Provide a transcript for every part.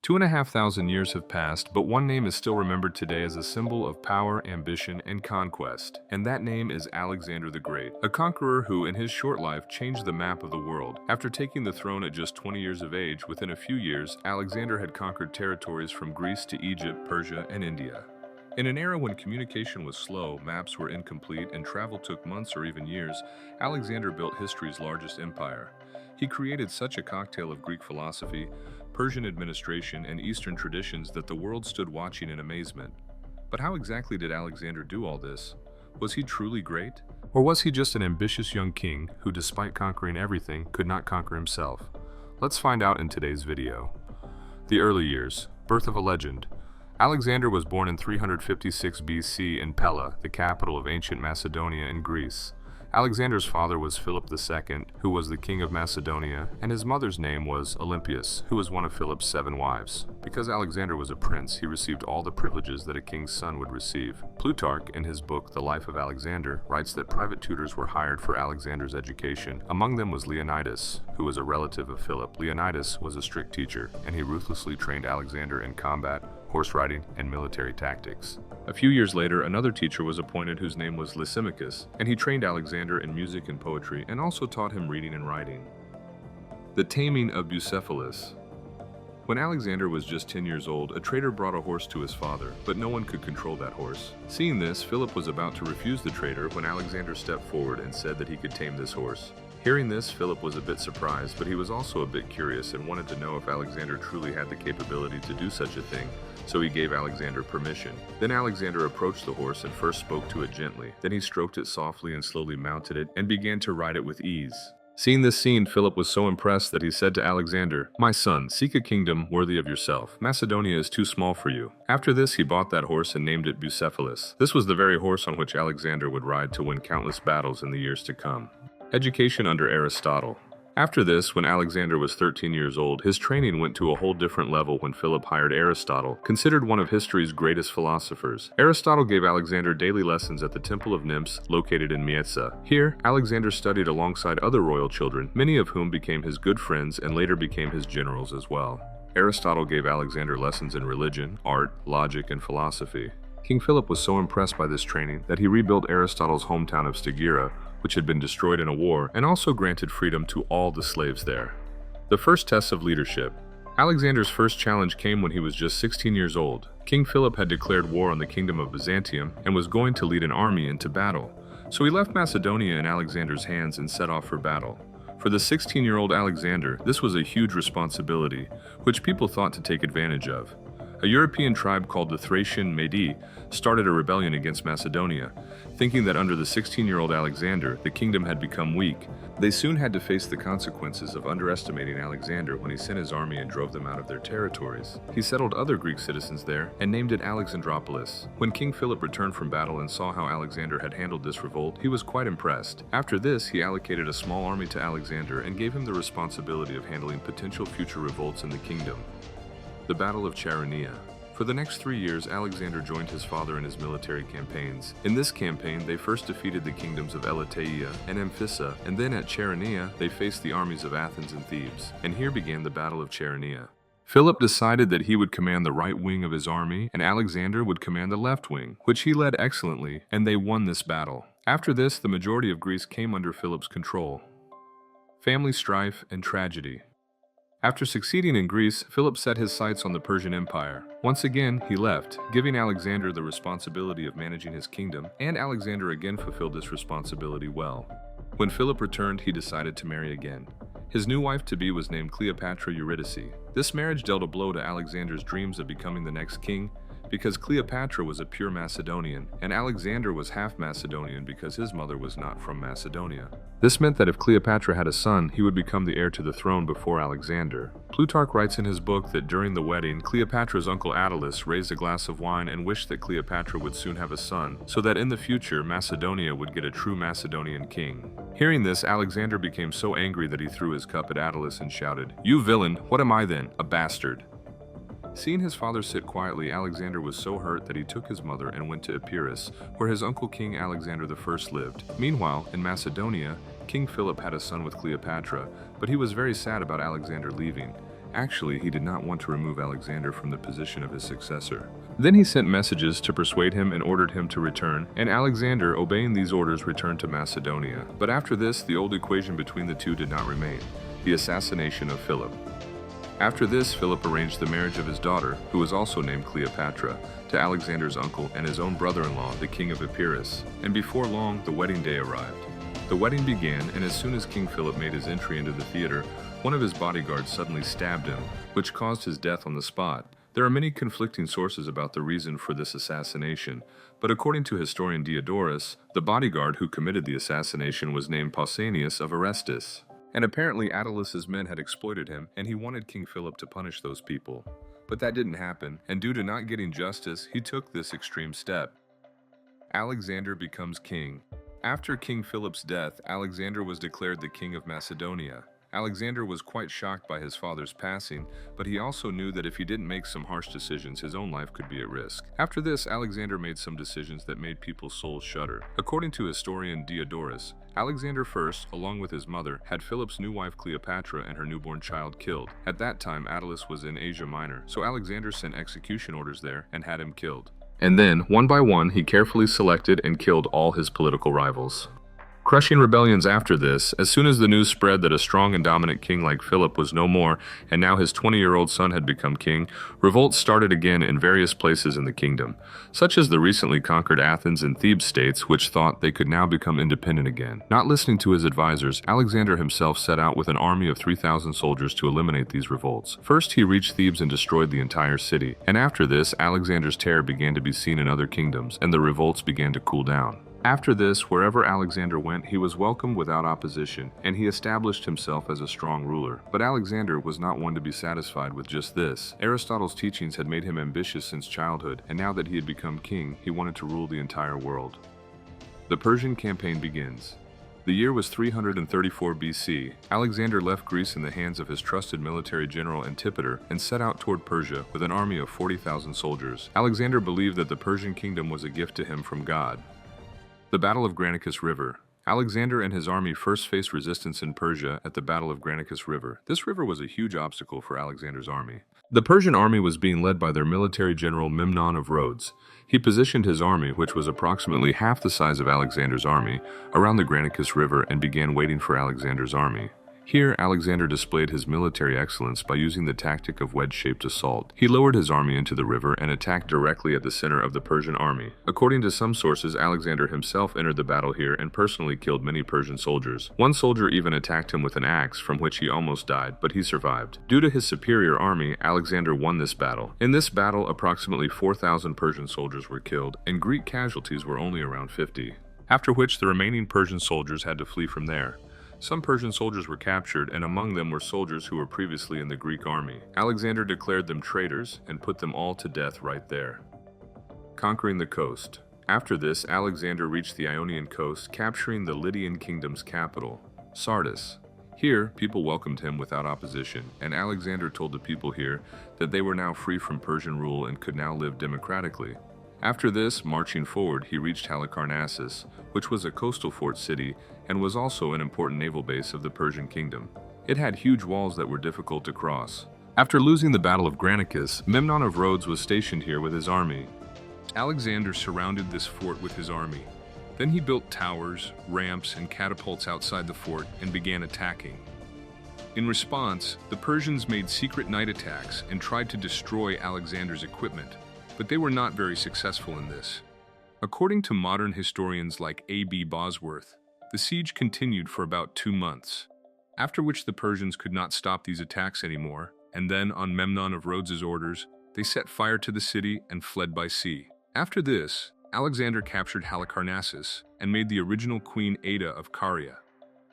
2,500 years have passed, but one name is still remembered today as a symbol of power, ambition, and conquest. And that name is Alexander the Great, a conqueror who, in his short life, changed the map of the world. After taking the throne at just 20 years of age, within a few years, Alexander had conquered territories from Greece to Egypt, Persia, and India. In an era when communication was slow, maps were incomplete, and travel took months or even years, Alexander built history's largest empire. He created such a cocktail of Greek philosophy, Persian administration, and Eastern traditions that the world stood watching in amazement. But how exactly did Alexander do all this? Was he truly great? Or was he just an ambitious young king who, despite conquering everything, could not conquer himself? Let's find out in today's video. The early years. Birth of a legend. Alexander was born in 356 BC in Pella, the capital of ancient Macedonia in Greece. Alexander's father was Philip II, who was the king of Macedonia, and his mother's name was Olympias, who was one of Philip's 7 wives. Because Alexander was a prince, he received all the privileges that a king's son would receive. Plutarch, in his book The Life of Alexander, writes that private tutors were hired for Alexander's education. Among them was Leonidas, who was a relative of Philip. Leonidas was a strict teacher, and he ruthlessly trained Alexander in combat, horse riding, and military tactics. A few years later, another teacher was appointed whose name was Lysimachus, and he trained Alexander in music and poetry and also taught him reading and writing. The taming of Bucephalus. When Alexander was just 10 years old, a trader brought a horse to his father, but no one could control that horse. Seeing this, Philip was about to refuse the trader when Alexander stepped forward and said that he could tame this horse. Hearing this, Philip was a bit surprised, but he was also a bit curious and wanted to know if Alexander truly had the capability to do such a thing, so he gave Alexander permission. Then Alexander approached the horse and first spoke to it gently. Then he stroked it softly and slowly mounted it and began to ride it with ease. Seeing this scene, Philip was so impressed that he said to Alexander, "My son, seek a kingdom worthy of yourself. Macedonia is too small for you." After this, he bought that horse and named it Bucephalus. This was the very horse on which Alexander would ride to win countless battles in the years to come. Education under Aristotle. After this, when Alexander was 13 years old, his training went to a whole different level when Philip hired Aristotle, considered one of history's greatest philosophers. Aristotle gave Alexander daily lessons at the Temple of Nymphs, located in Myetsa. Here, Alexander studied alongside other royal children, many of whom became his good friends and later became his generals as well. Aristotle gave Alexander lessons in religion, art, logic, and philosophy. King Philip was so impressed by this training that he rebuilt Aristotle's hometown of Stagira, which had been destroyed in a war, and also granted freedom to all the slaves there. The first tests of leadership. Alexander's first challenge came when he was just 16 years old. King Philip had declared war on the kingdom of Byzantium and was going to lead an army into battle. So he left Macedonia in Alexander's hands and set off for battle. For the 16-year-old Alexander, this was a huge responsibility, which people thought to take advantage of. A European tribe called the Thracian Mede started a rebellion against Macedonia, thinking that under the 16-year-old Alexander, the kingdom had become weak. They soon had to face the consequences of underestimating Alexander when he sent his army and drove them out of their territories. He settled other Greek citizens there and named it Alexandropolis. When King Philip returned from battle and saw how Alexander had handled this revolt, he was quite impressed. After this, he allocated a small army to Alexander and gave him the responsibility of handling potential future revolts in the kingdom. The Battle of Chaeronea. For the next 3 years, Alexander joined his father in his military campaigns. In this campaign, they first defeated the kingdoms of Elateia and Amphissa, and then at Chaeronea, they faced the armies of Athens and Thebes. And here began the Battle of Chaeronea. Philip decided that he would command the right wing of his army, and Alexander would command the left wing, which he led excellently, and they won this battle. After this, the majority of Greece came under Philip's control. Family strife and tragedy. After succeeding in Greece, Philip set his sights on the Persian Empire. Once again, he left, giving Alexander the responsibility of managing his kingdom, and Alexander again fulfilled this responsibility well. When Philip returned, he decided to marry again. His new wife-to-be was named Cleopatra Eurydice. This marriage dealt a blow to Alexander's dreams of becoming the next king, because Cleopatra was a pure Macedonian, and Alexander was half Macedonian because his mother was not from Macedonia. This meant that if Cleopatra had a son, he would become the heir to the throne before Alexander. Plutarch writes in his book that during the wedding, Cleopatra's uncle Attalus raised a glass of wine and wished that Cleopatra would soon have a son, so that in the future Macedonia would get a true Macedonian king. Hearing this, Alexander became so angry that he threw his cup at Attalus and shouted, "You villain, what am I then? A bastard." Seeing his father sit quietly, Alexander was so hurt that he took his mother and went to Epirus, where his uncle King Alexander I lived. Meanwhile, in Macedonia, King Philip had a son with Cleopatra, but he was very sad about Alexander leaving. Actually, he did not want to remove Alexander from the position of his successor. Then he sent messages to persuade him and ordered him to return, and Alexander, obeying these orders, returned to Macedonia. But after this, the old equation between the two did not remain: the assassination of Philip. After this, Philip arranged the marriage of his daughter, who was also named Cleopatra, to Alexander's uncle and his own brother-in-law, the king of Epirus. And before long, the wedding day arrived. The wedding began, and as soon as King Philip made his entry into the theater, one of his bodyguards suddenly stabbed him, which caused his death on the spot. There are many conflicting sources about the reason for this assassination, but according to historian Diodorus, the bodyguard who committed the assassination was named Pausanias of Arestus. And apparently Attilus's men had exploited him, and he wanted King Philip to punish those people. But that didn't happen, and due to not getting justice, he took this extreme step. Alexander becomes king. After King Philip's death, Alexander was declared the king of Macedonia. Alexander was quite shocked by his father's passing, but he also knew that if he didn't make some harsh decisions, his own life could be at risk. After this, Alexander made some decisions that made people's souls shudder. According to historian Diodorus, Alexander first, along with his mother, had Philip's new wife Cleopatra and her newborn child killed. At that time, Attalus was in Asia Minor, so Alexander sent execution orders there and had him killed. And then, one by one, he carefully selected and killed all his political rivals. Crushing rebellions after this, as soon as the news spread that a strong and dominant king like Philip was no more, and now his 20-year-old son had become king, revolts started again in various places in the kingdom, such as the recently conquered Athens and Thebes states, which thought they could now become independent again. Not listening to his advisors, Alexander himself set out with an army of 3,000 soldiers to eliminate these revolts. First, he reached Thebes and destroyed the entire city, and after this, Alexander's terror began to be seen in other kingdoms, and the revolts began to cool down. After this, wherever Alexander went, he was welcomed without opposition, and he established himself as a strong ruler. But Alexander was not one to be satisfied with just this. Aristotle's teachings had made him ambitious since childhood, and now that he had become king, he wanted to rule the entire world. The Persian campaign begins. The year was 334 BC. Alexander left Greece in the hands of his trusted military general Antipater and set out toward Persia with an army of 40,000 soldiers. Alexander believed that the Persian kingdom was a gift to him from God. The Battle of Granicus River. Alexander and his army first faced resistance in Persia at the Battle of Granicus River. This river was a huge obstacle for Alexander's army. The Persian army was being led by their military general Memnon of Rhodes. He positioned his army, which was approximately half the size of Alexander's army, around the Granicus River and began waiting for Alexander's army. Here, Alexander displayed his military excellence by using the tactic of wedge-shaped assault. He lowered his army into the river and attacked directly at the center of the Persian army. According to some sources, Alexander himself entered the battle here and personally killed many Persian soldiers. One soldier even attacked him with an axe, from which he almost died, but he survived. Due to his superior army, Alexander won this battle. In this battle, approximately 4,000 Persian soldiers were killed, and Greek casualties were only around 50. After which, the remaining Persian soldiers had to flee from there. Some Persian soldiers were captured, and among them were soldiers who were previously in the Greek army. Alexander declared them traitors and put them all to death right there. Conquering the coast. After this, Alexander reached the Ionian coast, capturing the Lydian kingdom's capital, Sardis. Here, people welcomed him without opposition, and Alexander told the people here that they were now free from Persian rule and could now live democratically. After this, marching forward, he reached Halicarnassus, which was a coastal fort city and was also an important naval base of the Persian kingdom. It had huge walls that were difficult to cross. After losing the Battle of Granicus, Memnon of Rhodes was stationed here with his army. Alexander surrounded this fort with his army. Then he built towers, ramps, and catapults outside the fort and began attacking. In response, the Persians made secret night attacks and tried to destroy Alexander's equipment, but they were not very successful in this. According to modern historians like A.B. Bosworth, the siege continued for about 2 months, after which the Persians could not stop these attacks anymore, and then, on Memnon of Rhodes's orders, they set fire to the city and fled by sea. After this, Alexander captured Halicarnassus and made the original Queen Ada of Caria,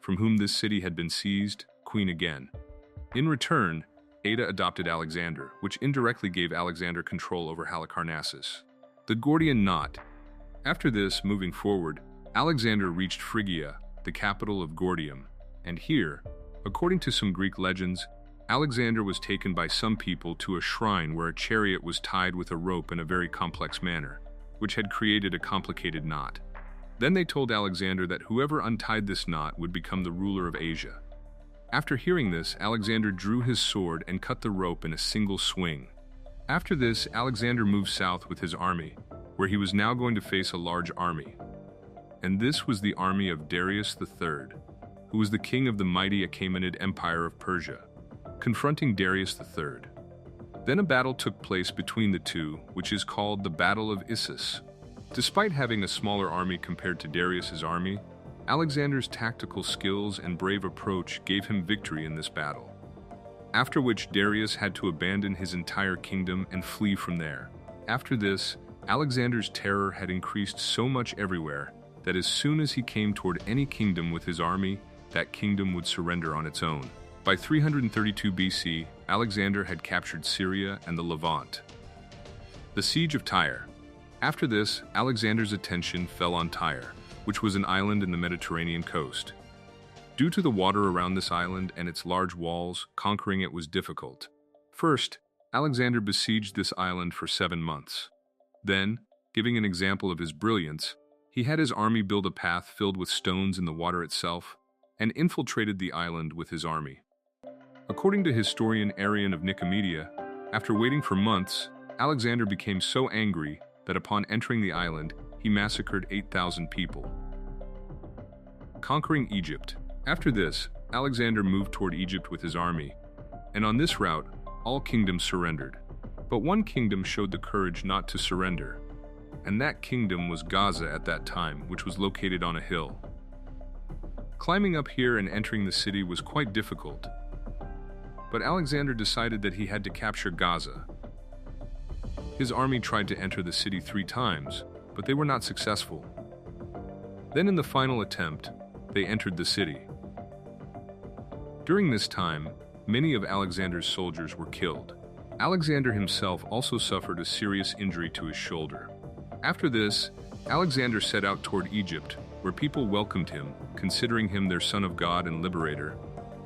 from whom this city had been seized, queen again. In return, Ada adopted Alexander, which indirectly gave Alexander control over Halicarnassus. The Gordian Knot. After this, moving forward, Alexander reached Phrygia, the capital of Gordium, and here, according to some Greek legends, Alexander was taken by some people to a shrine where a chariot was tied with a rope in a very complex manner, which had created a complicated knot. Then they told Alexander that whoever untied this knot would become the ruler of Asia. After hearing this, Alexander drew his sword and cut the rope in a single swing. After this, Alexander moved south with his army, where he was now going to face a large army. And this was the army of Darius III, who was the king of the mighty Achaemenid Empire of Persia, confronting Darius III. Then a battle took place between the two, which is called the Battle of Issus. Despite having a smaller army compared to Darius's army, Alexander's tactical skills and brave approach gave him victory in this battle. After which Darius had to abandon his entire kingdom and flee from there. After this, Alexander's terror had increased so much everywhere that as soon as he came toward any kingdom with his army, that kingdom would surrender on its own. By 332 BC, Alexander had captured Syria and the Levant. The Siege of Tyre. After this, Alexander's attention fell on Tyre, which was an island in the Mediterranean coast. Due to the water around this island and its large walls, conquering it was difficult. First, Alexander besieged this island for 7 months. Then, giving an example of his brilliance, he had his army build a path filled with stones in the water itself and infiltrated the island with his army. According to historian Arian of Nicomedia, after waiting for months, Alexander became so angry that upon entering the island, he massacred 8,000 people. Conquering Egypt. After this, Alexander moved toward Egypt with his army, and on this route, all kingdoms surrendered. But one kingdom showed the courage not to surrender, and that kingdom was Gaza at that time, which was located on a hill. Climbing up here and entering the city was quite difficult, but Alexander decided that he had to capture Gaza. His army tried to enter the city 3 times, but they were not successful. Then in the final attempt, they entered the city. During this time, many of Alexander's soldiers were killed. Alexander himself also suffered a serious injury to his shoulder. After this, Alexander set out toward Egypt, where people welcomed him, considering him their son of God and liberator,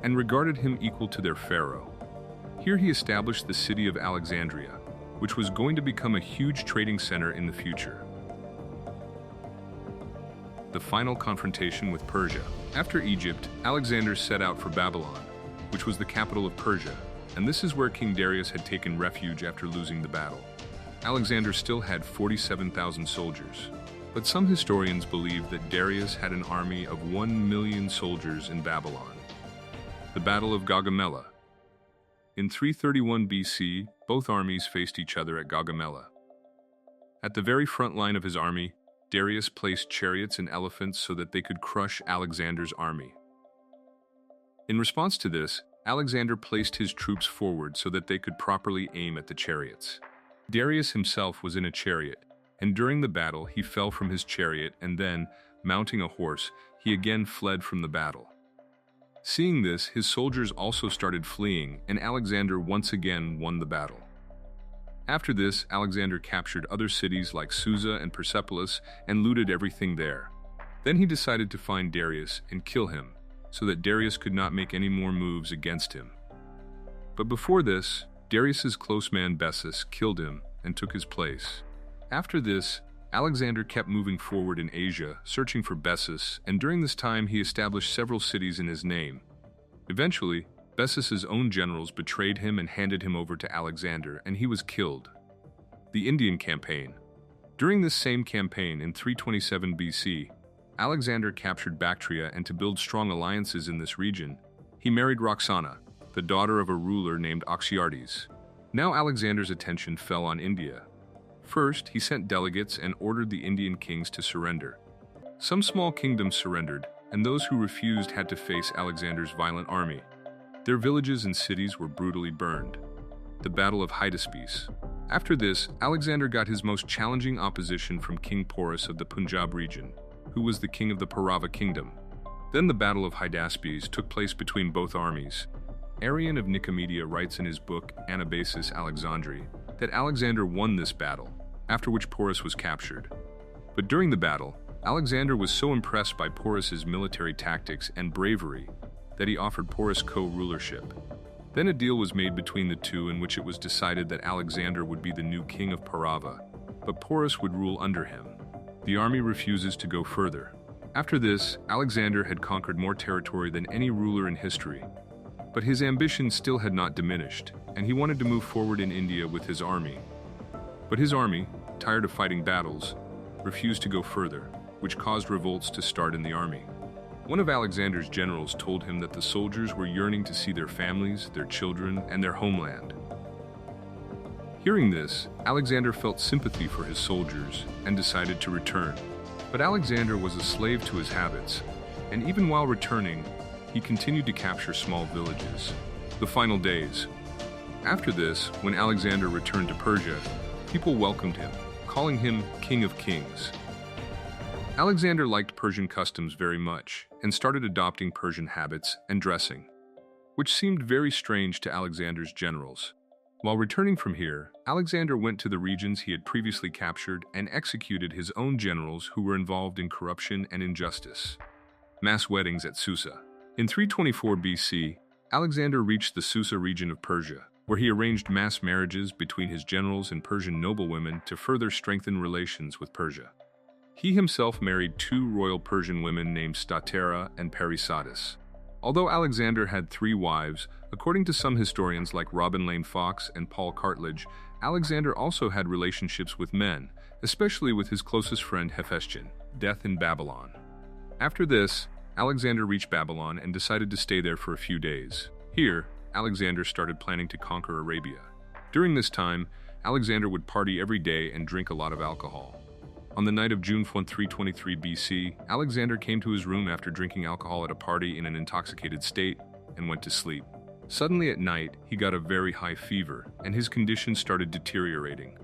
and regarded him equal to their pharaoh. Here he established the city of Alexandria, which was going to become a huge trading center in the future. The final confrontation with Persia. After Egypt, Alexander set out for Babylon, which was the capital of Persia, and this is where King Darius had taken refuge after losing the battle. Alexander still had 47,000 soldiers, but some historians believe that Darius had an army of 1 million soldiers in Babylon. The Battle of Gaugamela. In 331 BC, both armies faced each other at Gaugamela. At the very front line of his army, Darius placed chariots and elephants so that they could crush Alexander's army. In response to this, Alexander placed his troops forward so that they could properly aim at the chariots. Darius himself was in a chariot, and during the battle he fell from his chariot and then, mounting a horse, he again fled from the battle. Seeing this, his soldiers also started fleeing, and Alexander once again won the battle. After this, Alexander captured other cities like Susa and Persepolis and looted everything there. Then he decided to find Darius and kill him, so that Darius could not make any more moves against him. But before this, Darius's close man Bessus killed him and took his place. After this, Alexander kept moving forward in Asia, searching for Bessus, and during this time he established several cities in his name. Eventually, Bessus's own generals betrayed him and handed him over to Alexander, and he was killed. The Indian Campaign. During this same campaign in 327 BC, Alexander captured Bactria, and to build strong alliances in this region, he married Roxana, the daughter of a ruler named Oxyartes. Now Alexander's attention fell on India. First, he sent delegates and ordered the Indian kings to surrender. Some small kingdoms surrendered, and those who refused had to face Alexander's violent army. Their villages and cities were brutally burned. The Battle of Hydaspes. After this, Alexander got his most challenging opposition from King Porus of the Punjab region, who was the king of the Parava kingdom. Then the Battle of Hydaspes took place between both armies. Arian of Nicomedia writes in his book Anabasis Alexandri that Alexander won this battle, after which Porus was captured. But during the battle, Alexander was so impressed by Porus's military tactics and bravery that he offered Porus co-rulership. Then a deal was made between the two in which it was decided that Alexander would be the new king of Parava, but Porus would rule under him. The army refuses to go further. After this, Alexander had conquered more territory than any ruler in history, But his ambition still had not diminished, and he wanted to move forward in India with his army. But his army, tired of fighting battles, refused to go further, which caused revolts to start in the army. One of Alexander's generals told him that the soldiers were yearning to see their families, their children, and their homeland. Hearing this, Alexander felt sympathy for his soldiers and decided to return. But Alexander was a slave to his habits, and even while returning, he continued to capture small villages. The final days. After this, when Alexander returned to Persia, people welcomed him, calling him King of Kings. Alexander liked Persian customs very much and started adopting Persian habits and dressing, which seemed very strange to Alexander's generals. While returning from here, Alexander went to the regions he had previously captured and executed his own generals who were involved in corruption and injustice. Mass weddings at Susa. In 324 BC, Alexander reached the Susa region of Persia, where he arranged mass marriages between his generals and Persian noblewomen to further strengthen relations with Persia. He himself married two royal Persian women named Statera and Parysatis. Although Alexander had 3 wives, according to some historians like Robin Lane Fox and Paul Cartledge, Alexander also had relationships with men, especially with his closest friend Hephaestion. Death in Babylon. After this, Alexander reached Babylon and decided to stay there for a few days. Here, Alexander started planning to conquer Arabia. During this time, Alexander would party every day and drink a lot of alcohol. On the night of June 1, 323 BC, Alexander came to his room after drinking alcohol at a party in an intoxicated state and went to sleep. Suddenly at night, he got a very high fever, and his condition started deteriorating.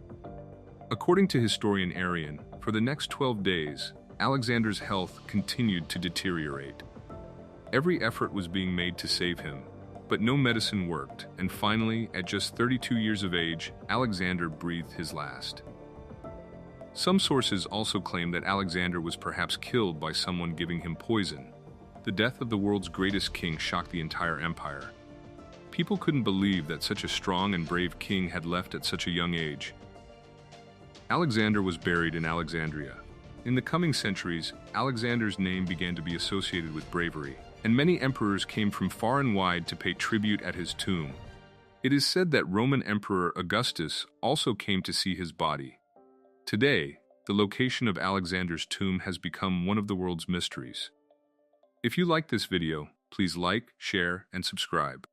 According to historian Arian, for the next 12 days, Alexander's health continued to deteriorate. Every effort was being made to save him, but no medicine worked, and finally, at just 32 years of age, Alexander breathed his last. Some sources also claim that Alexander was perhaps killed by someone giving him poison. The death of the world's greatest king shocked the entire empire. People couldn't believe that such a strong and brave king had left at such a young age. Alexander was buried in Alexandria. In the coming centuries, Alexander's name began to be associated with bravery, and many emperors came from far and wide to pay tribute at his tomb. It is said that Roman Emperor Augustus also came to see his body. Today, the location of Alexander's tomb has become one of the world's mysteries. If you like this video, please like, share, and subscribe.